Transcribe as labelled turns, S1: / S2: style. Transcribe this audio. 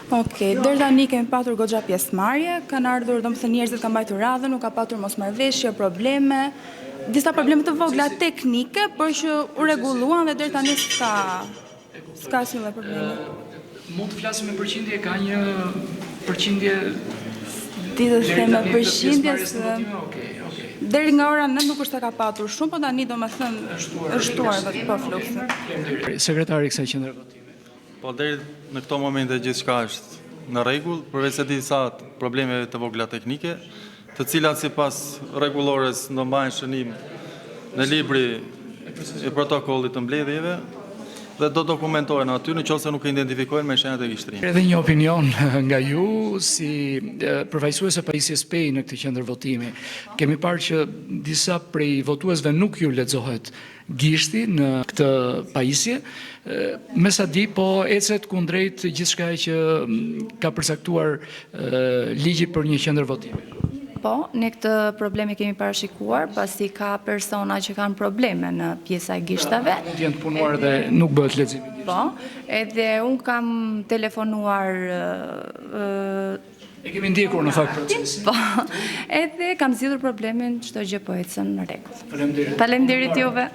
S1: Okej, deri tani kemi patur goxha pjesëmarrje, kanë ardhur domethënë njerëzit kanë mbajtur radhën, nuk ka patur mosmarrëveshje, probleme, disa probleme të vogla teknike, por që u rregulluan dhe deri tani s'ka asnjë lloj problemi.
S2: Mund të flasim me përqindje, ka një përqindje
S1: Ti të theme përqindjes
S2: Okej.
S1: deri nga ora 9 nuk është se ka patur shumë, po tani domethënë është shtuar vetë po fluksi.
S2: Sekretari i kësaj qendre votimi.
S3: Po deri në këto momente gjithçka është në rregull, përveç se disa problemeve të vogla teknike, të cilat sipas rregullores ndonjë shënim në libri e protokollit të mbledhjeve dhe do dokumentohen aty nëse nuk identifikohen me shenjat e kishtrimit.
S2: Edhe një opinion nga ju si përfaqësuese pajisjes PEI në këtë qendër votimi. Kemi parë që disa prej votuesve nuk ju lexohet gishti në këtë pajisje. Me sa di, po ecet kundrejt gjithçka që ka përcaktuar ligji për një qendër votimi.
S1: Po, ne këtë probleme kemi parashikuar, pasi ka persona që kanë probleme në pjesa e gishtave.
S2: Mund të jenë të punuar dhe nuk bëhet leximi.
S1: Po, edhe unë kam telefonuar
S2: E kemi ndjekur në fakt procesin.
S1: po, edhe kam zgjidhur problemin, çdo gjë po ecën në rregull.
S2: Faleminderit.
S1: Faleminderit juve.